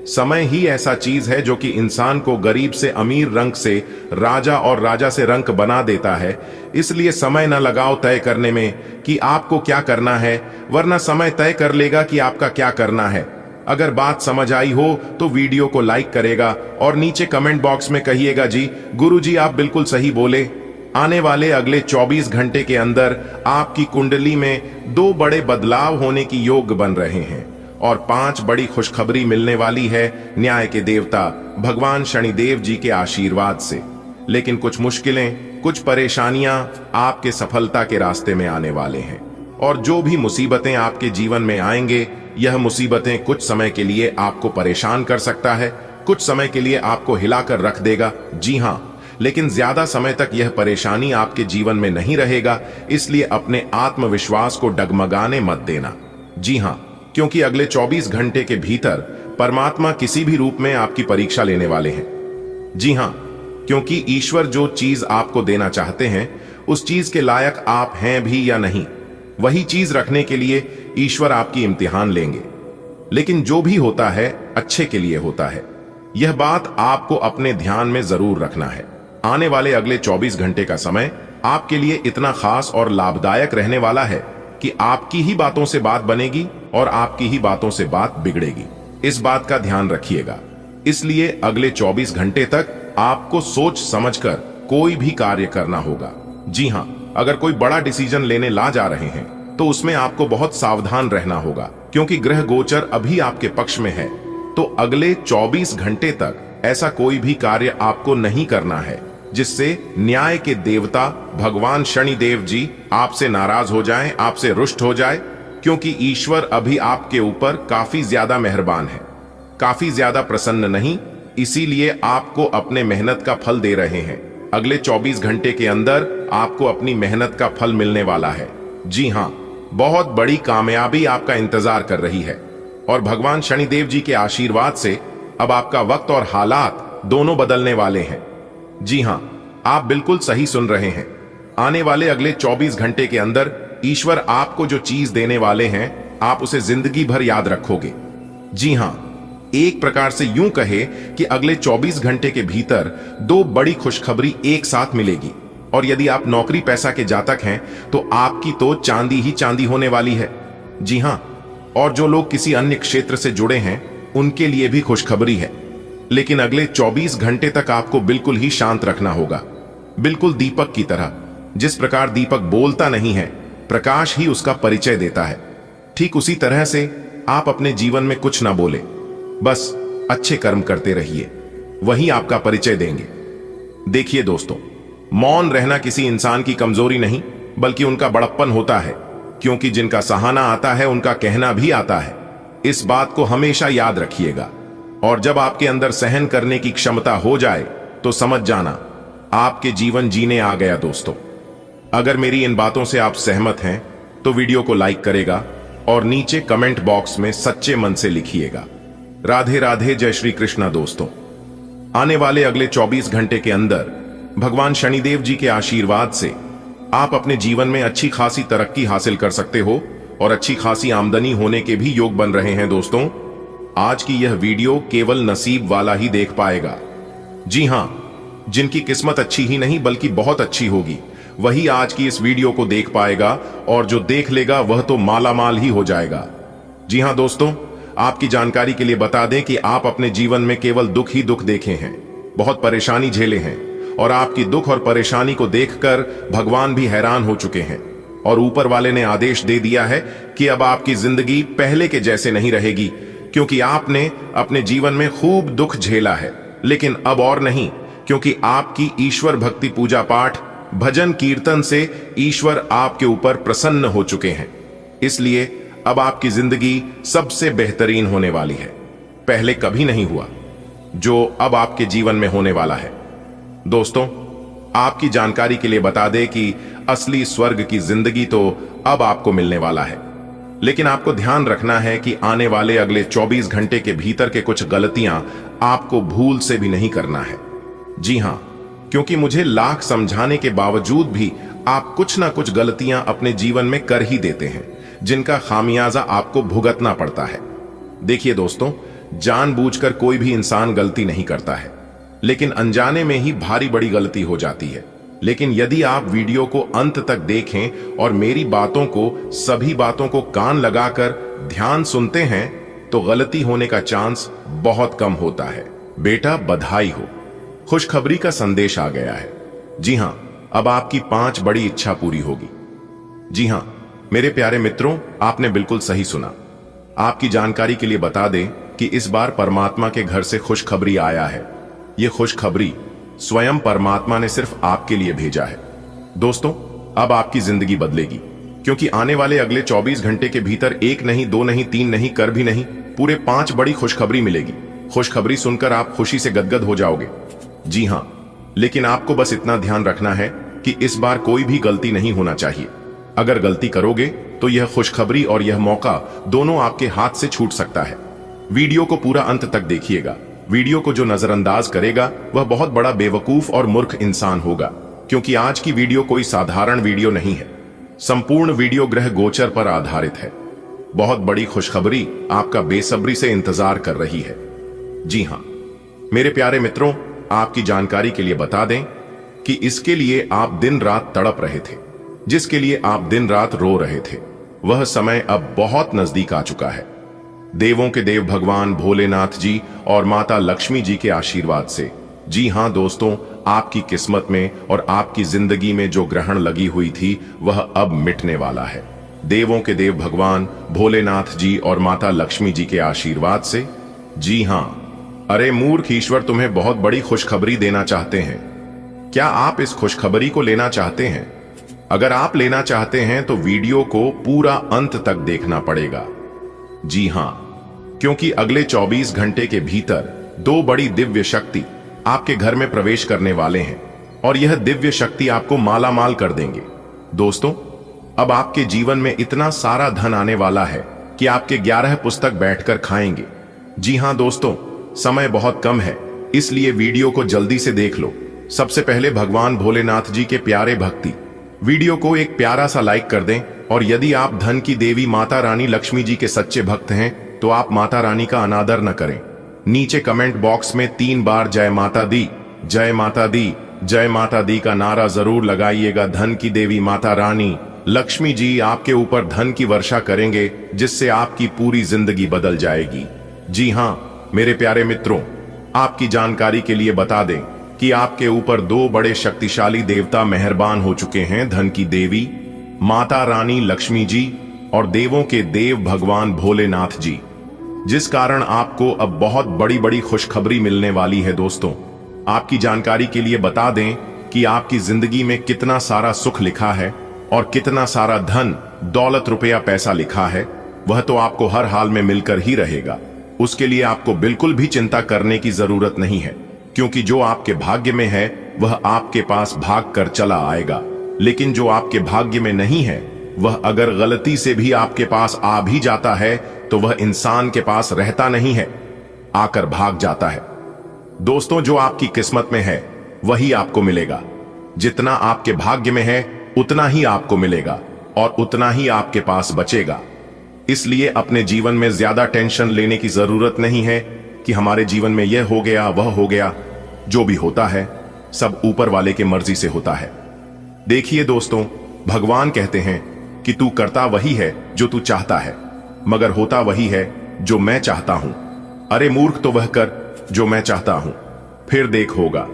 समय ही ऐसा चीज है जो कि इंसान को गरीब से अमीर रंक से राजा और राजा से रंक बना देता है। इसलिए समय न लगाओ तय करने में कि आपको क्या करना है, वरना समय तय कर लेगा कि आपका क्या करना है। अगर बात समझ आई हो तो वीडियो को लाइक करेगा और नीचे कमेंट बॉक्स में कहिएगा, जी गुरुजी आप बिल्कुल सही बोले। आने वाले अगले 24 घंटे के अंदर आपकी कुंडली में 2 बड़े बदलाव होने की योग बन रहे हैं और 5 बड़ी खुशखबरी मिलने वाली है न्याय के देवता भगवान शनिदेव जी के आशीर्वाद से। लेकिन कुछ मुश्किलें, कुछ परेशानियां आपके सफलता के रास्ते में आने वाले हैं। और जो भी मुसीबतें आपके जीवन में आएंगे, यह मुसीबतें कुछ समय के लिए आपको परेशान कर सकता है, कुछ समय के लिए आपको हिलाकर रख देगा। जी हां, लेकिन ज्यादा समय तक यह परेशानी आपके जीवन में नहीं रहेगा। इसलिए अपने आत्मविश्वास को डगमगाने मत देना। जी हां, क्योंकि अगले 24 घंटे के भीतर परमात्मा किसी भी रूप में आपकी परीक्षा लेने वाले हैं। जी हां, क्योंकि ईश्वर जो चीज आपको देना चाहते हैं, उस चीज के लायक आप हैं भी या नहीं, वही चीज रखने के लिए ईश्वर आपकी इम्तिहान लेंगे। लेकिन जो भी होता है अच्छे के लिए होता है, यह बात आपको अपने ध्यान में जरूर रखना है। आने वाले अगले 24 घंटे का समय आपके लिए इतना खास और लाभदायक रहने वाला है कि आपकी ही बातों से बात बनेगी और आपकी ही बातों से बात बिगड़ेगी। इस बात का ध्यान रखिएगा। इसलिए अगले 24 घंटे तक आपको सोच समझकर कोई भी कार्य करना होगा। जी हां, अगर कोई बड़ा डिसीजन लेने ला जा रहे हैं तो उसमें आपको बहुत सावधान रहना होगा, क्योंकि ग्रह गोचर अभी आपके पक्ष में है। तो अगले 24 घंटे तक ऐसा कोई भी कार्य आपको नहीं करना है। जिससे न्याय के देवता भगवान शनिदेव जी आपसे नाराज हो जाएं, आपसे रुष्ट हो जाए, क्योंकि ईश्वर अभी आपके ऊपर काफी ज्यादा मेहरबान है, काफी ज्यादा प्रसन्न नहीं, इसीलिए आपको अपने मेहनत का फल दे रहे हैं। अगले 24 घंटे के अंदर आपको अपनी मेहनत का फल मिलने वाला है। जी हां, बहुत बड़ी कामयाबी आपका इंतजार कर रही है और भगवान शनिदेव जी के आशीर्वाद से अब आपका वक्त और हालात दोनों बदलने वाले हैं। जी हां, आप बिल्कुल सही सुन रहे हैं। आने वाले अगले 24 घंटे के अंदर ईश्वर आपको जो चीज देने वाले हैं, आप उसे जिंदगी भर याद रखोगे। जी हां, एक प्रकार से यूं कहे कि अगले 24 घंटे के भीतर 2 बड़ी खुशखबरी एक साथ मिलेगी। और यदि आप नौकरी पैसा के जातक हैं तो आपकी तो चांदी ही चांदी होने वाली है। जी हां, और जो लोग किसी अन्य क्षेत्र से जुड़े हैं उनके लिए भी खुशखबरी है। लेकिन अगले 24 घंटे तक आपको बिल्कुल ही शांत रखना होगा, बिल्कुल दीपक की तरह। जिस प्रकार दीपक बोलता नहीं है, प्रकाश ही उसका परिचय देता है, ठीक उसी तरह से आप अपने जीवन में कुछ ना बोले, बस अच्छे कर्म करते रहिए, वही आपका परिचय देंगे। देखिए दोस्तों, मौन रहना किसी इंसान की कमजोरी नहीं बल्कि उनका बड़प्पन होता है, क्योंकि जिनका सहाना आता है उनका कहना भी आता है। इस बात को हमेशा याद रखिएगा। और जब आपके अंदर सहन करने की क्षमता हो जाए तो समझ जाना आपके जीवन जीने आ गया। दोस्तों, अगर मेरी इन बातों से आप सहमत हैं तो वीडियो को लाइक करेगा और नीचे कमेंट बॉक्स में सच्चे मन से लिखिएगा राधे राधे, जय श्री कृष्णा। दोस्तों, आने वाले अगले 24 घंटे के अंदर भगवान शनिदेव जी के आशीर्वाद से आप अपने जीवन में अच्छी खासी तरक्की हासिल कर सकते हो और अच्छी खासी आमदनी होने के भी योग बन रहे हैं। दोस्तों, आज की यह वीडियो केवल नसीब वाला ही देख पाएगा। जी हां, जिनकी किस्मत अच्छी ही नहीं बल्कि बहुत अच्छी होगी वही आज की इस वीडियो को देख पाएगा, और जो देख लेगा वह तो मालामाल ही हो जाएगा। जी हां दोस्तों, आपकी जानकारी के लिए बता दें कि आप अपने जीवन में केवल दुख ही दुख देखे हैं, बहुत परेशानी झेले हैं, और आपकी दुख और परेशानी को देखकर भगवान भी हैरान हो चुके हैं। और ऊपर वाले ने आदेश दे दिया है कि अब आपकी जिंदगी पहले के जैसे नहीं रहेगी, क्योंकि आपने अपने जीवन में खूब दुख झेला है। लेकिन अब और नहीं, क्योंकि आपकी ईश्वर भक्ति, पूजा पाठ, भजन कीर्तन से ईश्वर आपके ऊपर प्रसन्न हो चुके हैं। इसलिए अब आपकी जिंदगी सबसे बेहतरीन होने वाली है, पहले कभी नहीं हुआ जो अब आपके जीवन में होने वाला है। दोस्तों, आपकी जानकारी के लिए बता दें कि असली स्वर्ग की जिंदगी तो अब आपको मिलने वाला है, लेकिन आपको ध्यान रखना है कि आने वाले अगले 24 घंटे के भीतर के कुछ गलतियां आपको भूल से भी नहीं करना है। जी हां, क्योंकि मुझे लाख समझाने के बावजूद भी आप कुछ ना कुछ गलतियां अपने जीवन में कर ही देते हैं, जिनका खामियाजा आपको भुगतना पड़ता है। देखिए दोस्तों, जानबूझकर कोई भी इंसान गलती नहीं करता है, लेकिन अनजाने में ही भारी बड़ी गलती हो जाती है। लेकिन यदि आप वीडियो को अंत तक देखें और मेरी बातों को, सभी बातों को कान लगाकर ध्यान सुनते हैं तो गलती होने का चांस बहुत कम होता है। बेटा, बधाई हो, खुशखबरी का संदेश आ गया है। जी हां, अब आपकी 5 बड़ी इच्छा पूरी होगी। जी हां मेरे प्यारे मित्रों, आपने बिल्कुल सही सुना। आपकी जानकारी के लिए बता दें कि इस बार परमात्मा के घर से खुशखबरी आया है। ये खुशखबरी स्वयं परमात्मा ने सिर्फ आपके लिए भेजा है। दोस्तों, अब आपकी जिंदगी बदलेगी, क्योंकि आने वाले अगले 24 घंटे के भीतर 1 नहीं, 2 नहीं, 3 नहीं, कर भी नहीं, पूरे 5 बड़ी खुशखबरी मिलेगी। खुशखबरी सुनकर आप खुशी से गदगद हो जाओगे। जी हां, लेकिन आपको बस इतना ध्यान रखना है कि इस बार कोई भी गलती नहीं होना चाहिए। अगर गलती करोगे तो यह खुशखबरी और यह मौका दोनों आपके हाथ से छूट सकता है। वीडियो को पूरा अंत तक देखिएगा। वीडियो को जो नजरअंदाज करेगा वह बहुत बड़ा बेवकूफ और मूर्ख इंसान होगा, क्योंकि आज की वीडियो कोई साधारण वीडियो नहीं है। संपूर्ण वीडियो ग्रह गोचर पर आधारित है। बहुत बड़ी खुशखबरी आपका बेसब्री से इंतजार कर रही है। जी हां मेरे प्यारे मित्रों, आपकी जानकारी के लिए बता दें कि इसके लिए आप दिन रात तड़प रहे थे, जिसके लिए आप दिन रात रो रहे थे, वह समय अब बहुत नजदीक आ चुका है। देवों के देव भगवान भोलेनाथ जी और माता लक्ष्मी जी के आशीर्वाद से। जी हां दोस्तों, आपकी किस्मत में और आपकी जिंदगी में जो ग्रहण लगी हुई थी वह अब मिटने वाला है। देवों के देव भगवान भोलेनाथ जी और माता लक्ष्मी जी के आशीर्वाद से। जी हां, अरे मूर्ख, ईश्वर तुम्हें बहुत बड़ी खुशखबरी देना चाहते हैं। क्या आप इस खुशखबरी को लेना चाहते हैं? अगर आप लेना चाहते हैं तो वीडियो को पूरा अंत तक देखना पड़ेगा। जी हां, क्योंकि अगले 24 घंटे के भीतर दो बड़ी दिव्य शक्ति आपके घर में प्रवेश करने वाले हैं और यह दिव्य शक्ति आपको माला माल कर देंगे। दोस्तों, अब आपके जीवन में इतना सारा धन आने वाला है कि आपके 11 पुस्तक बैठकर खाएंगे। जी हां दोस्तों, समय बहुत कम है, इसलिए वीडियो को जल्दी से देख लो। सबसे पहले भगवान भोलेनाथ जी के प्यारे भक्ति, वीडियो को एक प्यारा सा लाइक कर दें और यदि आप धन की देवी माता रानी लक्ष्मी जी के सच्चे भक्त हैं तो आप माता रानी का अनादर न करें। नीचे कमेंट बॉक्स में 3 बार जय माता दी, जय माता दी, जय माता दी का नारा जरूर लगाइएगा। धन की देवी माता रानी लक्ष्मी जी आपके ऊपर धन की वर्षा करेंगे, जिससे आपकी पूरी जिंदगी बदल जाएगी। जी हां मेरे प्यारे मित्रों, आपकी जानकारी के लिए बता दें कि आपके ऊपर 2 बड़े शक्तिशाली देवता मेहरबान हो चुके हैं, धन की देवी माता रानी लक्ष्मी जी और देवों के देव भगवान भोलेनाथ जी, जिस कारण आपको अब बहुत बड़ी बड़ी खुशखबरी मिलने वाली है। दोस्तों, आपकी जानकारी के लिए बता दें कि आपकी जिंदगी में कितना सारा सुख लिखा है और कितना सारा धन दौलत रुपया पैसा लिखा है, वह तो आपको हर हाल में मिलकर ही रहेगा। उसके लिए आपको बिल्कुल भी चिंता करने की जरूरत नहीं है, क्योंकि जो आपके भाग्य में है वह आपके पास भाग कर चला आएगा। लेकिन जो आपके भाग्य में नहीं है, वह अगर गलती से भी आपके पास आ भी जाता है तो वह इंसान के पास रहता नहीं है, आकर भाग जाता है। दोस्तों, जो आपकी किस्मत में है वही आपको मिलेगा। जितना आपके भाग्य में है उतना ही आपको मिलेगा और उतना ही आपके पास बचेगा। इसलिए अपने जीवन में ज्यादा टेंशन लेने की जरूरत नहीं है कि हमारे जीवन में यह हो गया वह हो गया। जो भी होता है सब ऊपर वाले के मर्जी से होता है। देखिए दोस्तों, भगवान कहते हैं कि तू करता वही है जो तू चाहता है, मगर होता वही है जो मैं चाहता हूं। अरे मूर्ख, तो वह कर जो मैं चाहता हूं, फिर देख होगा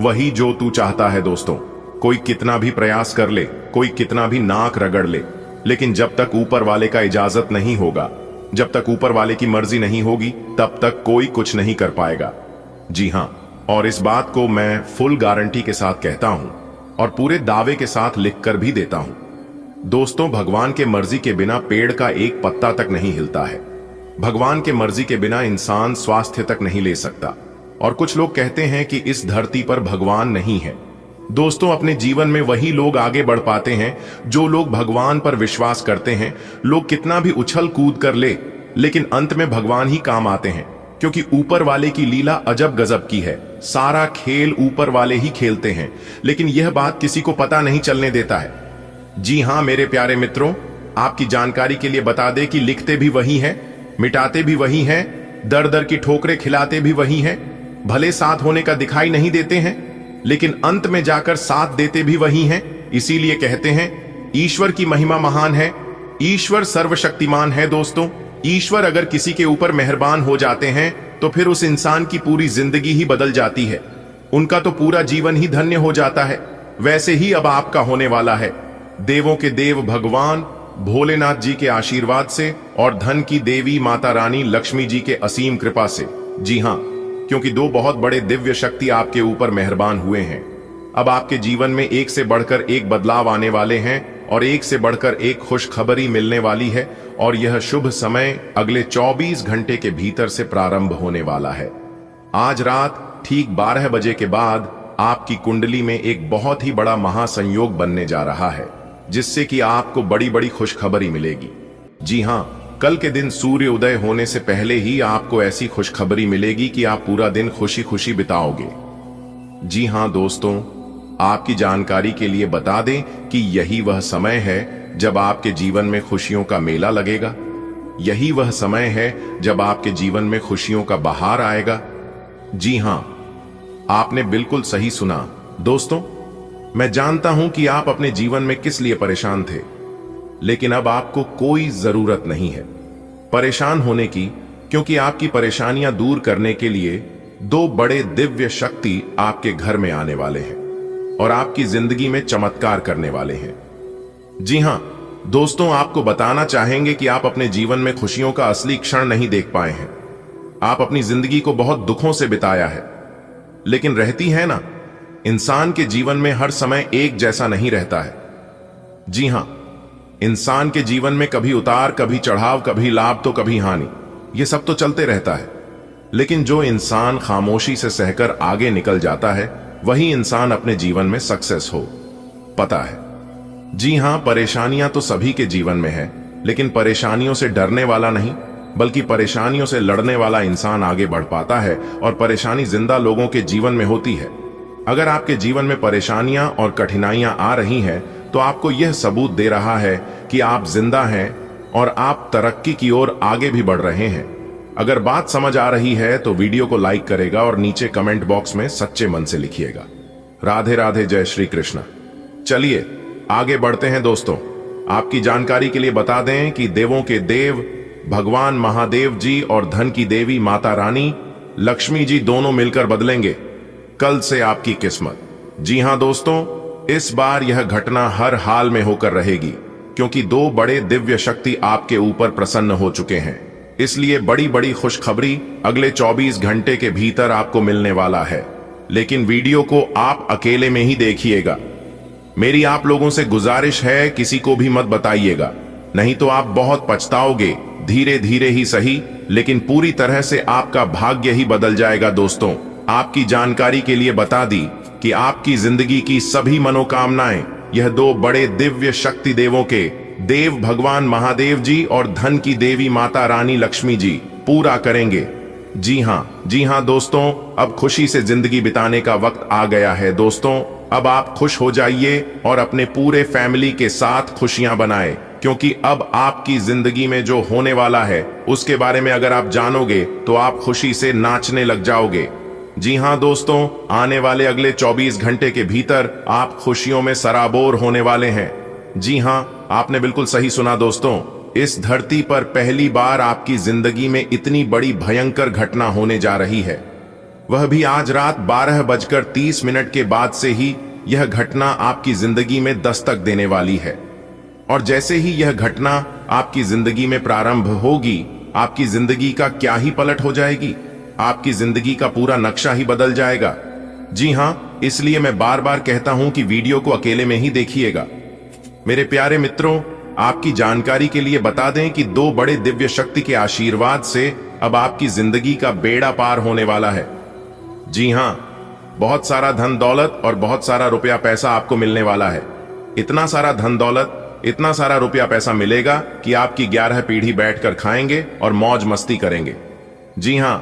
वही जो तू चाहता है। दोस्तों, कोई कितना भी प्रयास कर ले, कोई कितना भी नाक रगड़ ले, लेकिन जब तक ऊपर वाले का इजाजत नहीं होगा, जब तक ऊपर वाले की मर्जी नहीं होगी, तब तक कोई कुछ नहीं कर पाएगा। जी हां, और इस बात को मैं फुल गारंटी के साथ कहता हूं और पूरे दावे के साथ लिखकर भी देता हूं। दोस्तों, भगवान के मर्जी के बिना पेड़ का एक पत्ता तक नहीं हिलता है। भगवान के मर्जी के बिना इंसान स्वास्थ्य तक नहीं ले सकता। और कुछ लोग कहते हैं कि इस धरती पर भगवान नहीं है। दोस्तों, अपने जीवन में वही लोग आगे बढ़ पाते हैं जो लोग भगवान पर विश्वास करते हैं। लोग कितना भी उछल कूद कर ले, लेकिन अंत में भगवान ही काम आते हैं, क्योंकि ऊपर वाले की लीला अजब गजब की है। सारा खेल ऊपर वाले ही खेलते हैं, लेकिन यह बात किसी को पता नहीं चलने देता है। जी हां मेरे प्यारे मित्रों, आपकी जानकारी के लिए बता दें कि लिखते भी वही हैं, मिटाते भी वही हैं, दर दर की ठोकरें खिलाते भी वही हैं। भले साथ होने का दिखाई नहीं देते हैं, लेकिन अंत में जाकर साथ देते भी वही हैं। इसीलिए कहते हैं ईश्वर की महिमा महान है, ईश्वर सर्वशक्तिमान है। दोस्तों, ईश्वर अगर किसी के ऊपर मेहरबान हो जाते हैं तो फिर उस इंसान की पूरी जिंदगी ही बदल जाती है, उनका तो पूरा जीवन ही धन्य हो जाता है। वैसे ही अब आपका होने वाला है। देवों के देव भगवान भोलेनाथ जी के आशीर्वाद से और धन की देवी माता रानी लक्ष्मी जी के असीम कृपा से। जी हां, क्योंकि 2 बहुत बड़े दिव्य शक्ति आपके ऊपर मेहरबान हुए हैं। अब आपके जीवन में एक से बढ़कर एक बदलाव आने वाले हैं और एक से बढ़कर एक खुशखबरी मिलने वाली है, और यह शुभ समय अगले 24 घंटे के भीतर से प्रारंभ होने वाला है। आज रात ठीक 12 बजे के बाद आपकी कुंडली में एक बहुत ही बड़ा महासंयोग बनने जा रहा है, जिससे कि आपको बड़ी बड़ी खुशखबरी मिलेगी। जी हां, कल के दिन सूर्य उदय होने से पहले ही आपको ऐसी खुशखबरी मिलेगी कि आप पूरा दिन खुशी खुशी बिताओगे। जी हां दोस्तों, आपकी जानकारी के लिए बता दें कि यही वह समय है जब आपके जीवन में खुशियों का मेला लगेगा। यही वह समय है जब आपके जीवन में खुशियों का बहार आएगा। जी हां, आपने बिल्कुल सही सुना। दोस्तों, मैं जानता हूं कि आप अपने जीवन में किस लिए परेशान थे, लेकिन अब आपको कोई जरूरत नहीं है परेशान होने की, क्योंकि आपकी परेशानियां दूर करने के लिए 2 बड़े दिव्य शक्ति आपके घर में आने वाले हैं और आपकी जिंदगी में चमत्कार करने वाले हैं। जी हां दोस्तों, आपको बताना चाहेंगे कि आप अपने जीवन में खुशियों का असली क्षण नहीं देख पाए हैं। आप अपनी जिंदगी को बहुत दुखों से बिताया है, लेकिन रहती है ना, इंसान के जीवन में हर समय एक जैसा नहीं रहता है। जी हां, इंसान के जीवन में कभी उतार, कभी चढ़ाव, कभी लाभ तो कभी हानि, ये सब तो चलते रहता है। लेकिन जो इंसान खामोशी से सहकर आगे निकल जाता है, वही इंसान अपने जीवन में सक्सेस हो पता है। जी हां, परेशानियां तो सभी के जीवन में है, लेकिन परेशानियों से डरने वाला नहीं, बल्कि परेशानियों से लड़ने वाला इंसान आगे बढ़ पाता है। और परेशानी जिंदा लोगों के जीवन में होती है। अगर आपके जीवन में परेशानियां और कठिनाइयां आ रही हैं, तो आपको यह सबूत दे रहा है कि आप जिंदा हैं और आप तरक्की की ओर आगे भी बढ़ रहे हैं। अगर बात समझ आ रही है तो वीडियो को लाइक करेगा और नीचे कमेंट बॉक्स में सच्चे मन से लिखिएगा। राधे राधे, जय श्री कृष्ण। चलिए आगे बढ़ते हैं दोस्तों। आपकी जानकारी के लिए बता दें कि देवों के देव भगवान महादेव जी और धन की देवी माता रानी लक्ष्मी जी दोनों मिलकर बदलेंगे कल से आपकी किस्मत। जी हां दोस्तों, इस बार यह घटना हर हाल में होकर रहेगी, क्योंकि दो बड़े दिव्य शक्ति आपके ऊपर प्रसन्न हो चुके हैं। इसलिए बड़ी बड़ी खुशखबरी अगले 24 घंटे के भीतर आपको मिलने वाला है। लेकिन वीडियो को आप अकेले में ही देखिएगा। मेरी आप लोगों से गुजारिश है, किसी को भी मत बताइएगा, नहीं तो आप बहुत पछताओगे। धीरे धीरे ही सही, लेकिन पूरी तरह से आपका भाग्य ही बदल जाएगा। दोस्तों, आपकी जानकारी के लिए बता दी कि आपकी जिंदगी की सभी मनोकामनाएं यह दो बड़े दिव्य शक्ति देवों के देव भगवान महादेव जी और धन की देवी माता रानी लक्ष्मी जी पूरा करेंगे। जी हां दोस्तों, अब खुशी से जिंदगी बिताने का वक्त आ गया है। दोस्तों, अब आप खुश हो जाइए और अपने पूरे फैमिली के साथ खुशियां बनाएं, क्योंकि अब आपकी जिंदगी में जो होने वाला है उसके बारे में अगर आप जानोगे तो आप खुशी से नाचने लग जाओगे। जी हां दोस्तों, आने वाले अगले 24 घंटे के भीतर आप खुशियों में सराबोर होने वाले हैं। जी हां, आपने बिल्कुल सही सुना दोस्तों। इस धरती पर पहली बार आपकी जिंदगी में इतनी बड़ी भयंकर घटना होने जा रही है, वह भी आज रात 12:30 के बाद से ही यह घटना आपकी जिंदगी में दस्तक देने वाली है। और जैसे ही यह घटना आपकी जिंदगी में प्रारंभ होगी, आपकी जिंदगी का क्या ही पलट हो जाएगी। आपकी जिंदगी का पूरा नक्शा ही बदल जाएगा। जी हां, इसलिए मैं बार बार कहता हूं कि वीडियो को अकेले में ही देखिएगा। मेरे प्यारे मित्रों, आपकी जानकारी के लिए बता दें कि दो बड़े दिव्य शक्ति के आशीर्वाद से अब आपकी जिंदगी का बेड़ा पार होने वाला है। जी हां, बहुत सारा धन दौलत और बहुत सारा रुपया पैसा आपको मिलने वाला है। इतना सारा धन दौलत, इतना सारा रुपया पैसा मिलेगा कि आपकी 11 पीढ़ी बैठकर खाएंगे और मौज मस्ती करेंगे। जी हां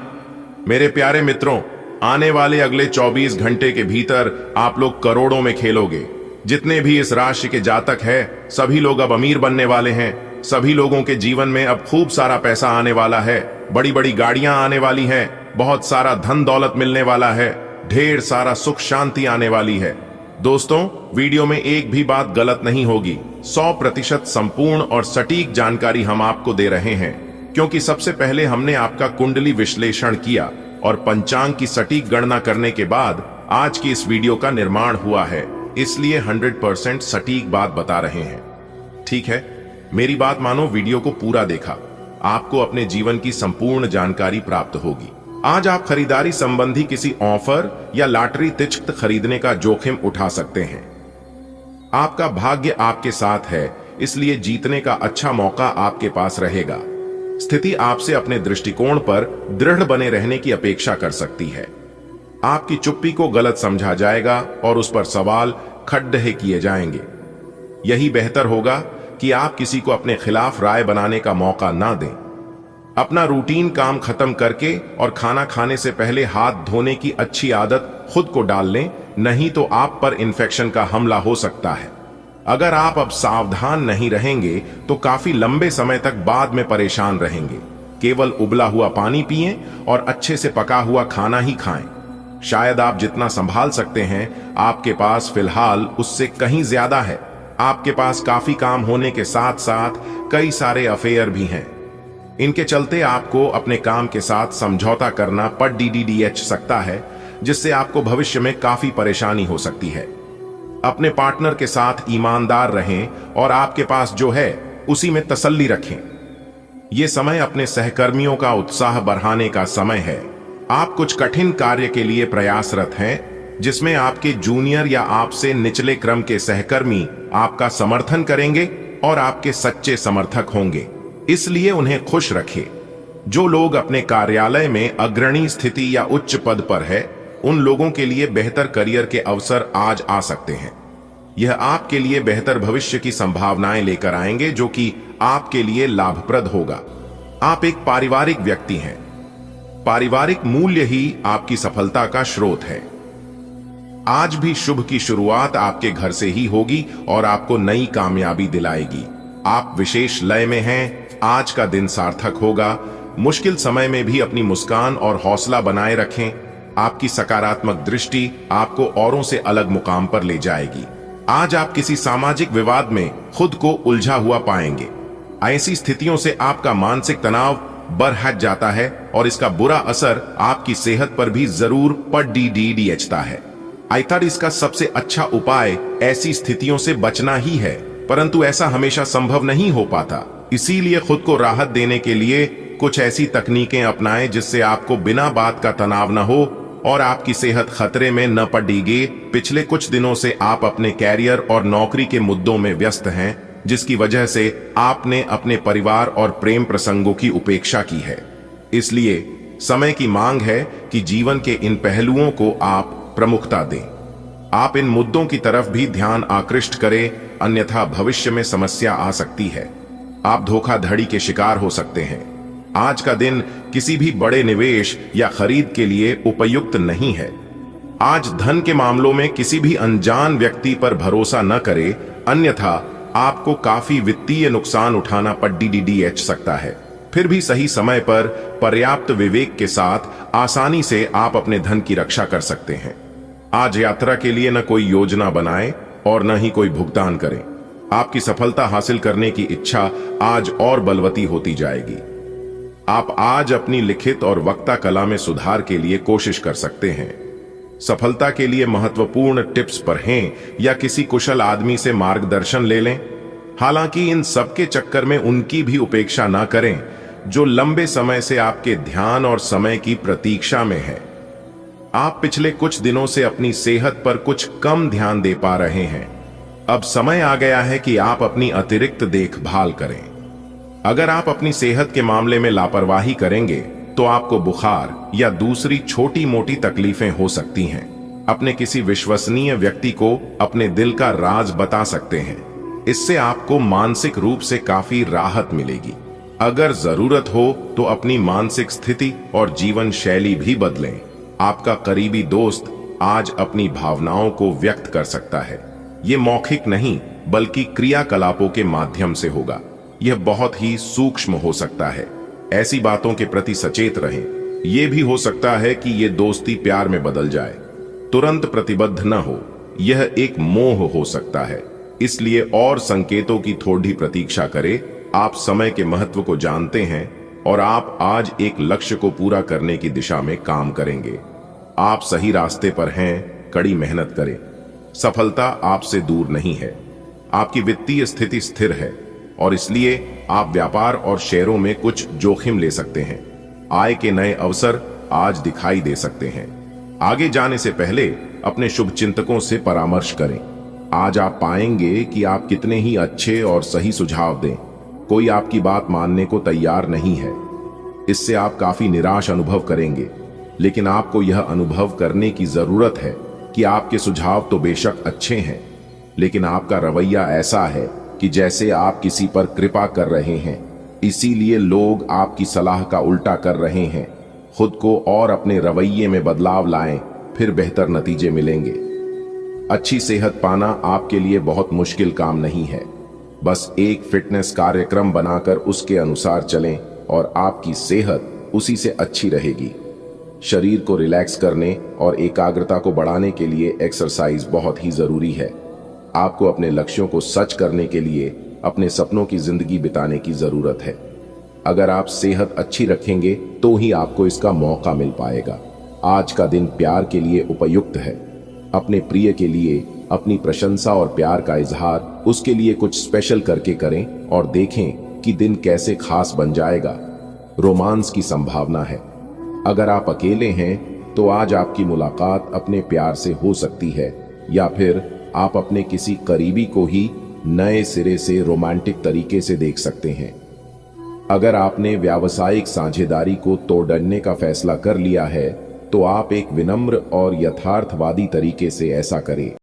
मेरे प्यारे मित्रों, आने वाले अगले 24 घंटे के भीतर आप लोग करोड़ों में खेलोगे। जितने भी इस राशि के जातक है, सभी लोग अब अमीर बनने वाले हैं। सभी लोगों के जीवन में अब खूब सारा पैसा आने वाला है, बड़ी बड़ी गाड़ियां आने वाली हैं, बहुत सारा धन दौलत मिलने वाला है, ढेर सारा सुख शांति आने वाली है। दोस्तों, वीडियो में एक भी बात गलत नहीं होगी। 100% संपूर्ण और सटीक जानकारी हम आपको दे रहे हैं, क्योंकि सबसे पहले हमने आपका कुंडली विश्लेषण किया और पंचांग की सटीक गणना करने के बाद आज की इस वीडियो का निर्माण हुआ है। इसलिए 100% सटीक बात बता रहे हैं। ठीक है, मेरी बात मानो, वीडियो को पूरा देखा, आपको अपने जीवन की संपूर्ण जानकारी प्राप्त होगी। आज आप खरीदारी संबंधी किसी ऑफर या लॉटरी टिकट खरीदने का जोखिम उठा सकते हैं। आपका भाग्य आपके साथ है, इसलिए जीतने का अच्छा मौका आपके पास रहेगा। स्थिति आपसे अपने दृष्टिकोण पर दृढ़ बने रहने की अपेक्षा कर सकती है। आपकी चुप्पी को गलत समझा जाएगा और उस पर सवाल खड़े किए जाएंगे। यही बेहतर होगा कि आप किसी को अपने खिलाफ राय बनाने का मौका ना दें। अपना रूटीन काम खत्म करके और खाना खाने से पहले हाथ धोने की अच्छी आदत खुद को डाल लें, नहीं तो आप पर इन्फेक्शन का हमला हो सकता है। अगर आप अब सावधान नहीं रहेंगे तो काफी लंबे समय तक बाद में परेशान रहेंगे। केवल उबला हुआ पानी पिएं और अच्छे से पका हुआ खाना ही खाएं। शायद आप जितना संभाल सकते हैं, आपके पास फिलहाल उससे कहीं ज्यादा है। आपके पास काफी काम होने के साथ साथ कई सारे अफेयर भी हैं। इनके चलते आपको अपने काम के साथ समझौता करना पड़ सकता है, जिससे आपको भविष्य में काफी परेशानी हो सकती है। अपने पार्टनर के साथ ईमानदार रहें और आपके पास जो है उसी में तसल्ली रखें। यह समय अपने सहकर्मियों का उत्साह बढ़ाने का समय है। आप कुछ कठिन कार्य के लिए प्रयासरत हैं, जिसमें आपके जूनियर या आपसे निचले क्रम के सहकर्मी आपका समर्थन करेंगे और आपके सच्चे समर्थक होंगे, इसलिए उन्हें खुश रखें। जो लोग अपने कार्यालय में अग्रणी स्थिति या उच्च पद पर है, उन लोगों के लिए बेहतर करियर के अवसर आज आ सकते हैं। यह आपके लिए बेहतर भविष्य की संभावनाएं लेकर आएंगे, जो कि आपके लिए लाभप्रद होगा। आप एक पारिवारिक व्यक्ति हैं। पारिवारिक मूल्य ही आपकी सफलता का स्रोत है। आज भी शुभ की शुरुआत आपके घर से ही होगी और आपको नई कामयाबी दिलाएगी। आप विशेष लय में हैं। आज का दिन सार्थक होगा। मुश्किल समय में भी अपनी मुस्कान और हौसला बनाए रखें। आपकी सकारात्मक दृष्टि आपको औरों से अलग मुकाम पर ले जाएगी। आज आप किसी सामाजिक विवाद में खुद को उलझा हुआ पाएंगे। ऐसी स्थितियों से आपका मानसिक तनाव बढ़ जाता है और इसका बुरा असर आपकी सेहत पर भी जरूर पड़ता है। आइतर इसका सबसे अच्छा उपाय ऐसी स्थितियों से बचना ही है, परंतु ऐसा हमेशा संभव नहीं हो पाता। इसीलिए खुद को राहत देने के लिए कुछ ऐसी तकनीकें अपनाएं जिससे आपको बिना बात का तनाव न हो और आपकी सेहत खतरे में न पड़ेगी। पिछले कुछ दिनों से आप अपने कैरियर और नौकरी के मुद्दों में व्यस्त हैं, जिसकी वजह से आपने अपने परिवार और प्रेम प्रसंगों की उपेक्षा की है। इसलिए समय की मांग है कि जीवन के इन पहलुओं को आप प्रमुखता दें। आप इन मुद्दों की तरफ भी ध्यान आकृष्ट करें, अन्यथा भविष्य में समस्या आ सकती है। आप धोखाधड़ी के शिकार हो सकते हैं। आज का दिन किसी भी बड़े निवेश या खरीद के लिए उपयुक्त नहीं है। आज धन के मामलों में किसी भी अनजान व्यक्ति पर भरोसा न करें, अन्यथा आपको काफी वित्तीय नुकसान उठाना पड़ सकता है। फिर भी सही समय पर पर्याप्त विवेक के साथ आसानी से आप अपने धन की रक्षा कर सकते हैं। आज यात्रा के लिए न कोई योजना बनाएं और न ही कोई भुगतान करें। आपकी सफलता हासिल करने की इच्छा आज और बलवती होती जाएगी। आप आज अपनी लिखित और वक्ता कला में सुधार के लिए कोशिश कर सकते हैं। सफलता के लिए महत्वपूर्ण टिप्स पर हैं या किसी कुशल आदमी से मार्गदर्शन ले लें। हालांकि इन सब के चक्कर में उनकी भी उपेक्षा ना करें जो लंबे समय से आपके ध्यान और समय की प्रतीक्षा में है। आप पिछले कुछ दिनों से अपनी सेहत पर कुछ कम ध्यान दे पा रहे हैं। अब समय आ गया है कि आप अपनी अतिरिक्त देखभाल करें। अगर आप अपनी सेहत के मामले में लापरवाही करेंगे तो आपको बुखार या दूसरी छोटी मोटी तकलीफें हो सकती हैं। अपने किसी विश्वसनीय व्यक्ति को अपने दिल का राज बता सकते हैं। इससे आपको मानसिक रूप से काफी राहत मिलेगी। अगर जरूरत हो तो अपनी मानसिक स्थिति और जीवन शैली भी बदलें। आपका करीबी दोस्त आज अपनी भावनाओं को व्यक्त कर सकता है। ये मौखिक नहीं बल्कि क्रियाकलापों के माध्यम से होगा। यह बहुत ही सूक्ष्म हो सकता है। ऐसी बातों के प्रति सचेत रहें। यह भी हो सकता है कि यह दोस्ती प्यार में बदल जाए। तुरंत प्रतिबद्ध न हो, यह एक मोह हो सकता है। इसलिए और संकेतों की थोड़ी प्रतीक्षा करें। आप समय के महत्व को जानते हैं और आप आज एक लक्ष्य को पूरा करने की दिशा में काम करेंगे। आप सही रास्ते पर हैं। कड़ी मेहनत करें। सफलता आपसे दूर नहीं है। आपकी वित्तीय स्थिति स्थिर है और इसलिए आप व्यापार और शेयरों में कुछ जोखिम ले सकते हैं। आय के नए अवसर आज दिखाई दे सकते हैं। आगे जाने से पहले अपने शुभ चिंतकों से परामर्श करें। आज आप पाएंगे कि आप कितने ही अच्छे और सही सुझाव दें। कोई आपकी बात मानने को तैयार नहीं है। इससे आप काफी निराश अनुभव करेंगे, लेकिन आपको यह अनुभव करने की जरूरत है कि आपके सुझाव तो बेशक अच्छे हैं, लेकिन आपका रवैया ऐसा है कि जैसे आप किसी पर कृपा कर रहे हैं। इसीलिए लोग आपकी सलाह का उल्टा कर रहे हैं। खुद को और अपने रवैये में बदलाव लाएं, फिर बेहतर नतीजे मिलेंगे। अच्छी सेहत पाना आपके लिए बहुत मुश्किल काम नहीं है। बस एक फिटनेस कार्यक्रम बनाकर उसके अनुसार चलें और आपकी सेहत उसी से अच्छी रहेगी। शरीर को रिलैक्स करने और एकाग्रता को बढ़ाने के लिए एक्सरसाइज बहुत ही जरूरी है। आपको अपने लक्ष्यों को सच करने के लिए अपने सपनों की जिंदगी बिताने की जरूरत है। अगर आप सेहत अच्छी रखेंगे तो ही आपको इसका मौका मिल पाएगा। आज का दिन प्यार के लिए उपयुक्त है। अपने प्रिय के लिए अपनी प्रशंसा और प्यार का इजहार उसके लिए कुछ स्पेशल करके करें और देखें कि दिन कैसे खास बन जाएगा। रोमांस की संभावना है। अगर आप अकेले हैं तो आज आपकी मुलाकात अपने प्यार से हो सकती है, या फिर आप अपने किसी करीबी को ही नए सिरे से रोमांटिक तरीके से देख सकते हैं। अगर आपने व्यावसायिक साझेदारी को तोड़ने का फैसला कर लिया है, तो आप एक विनम्र और यथार्थवादी तरीके से ऐसा करें।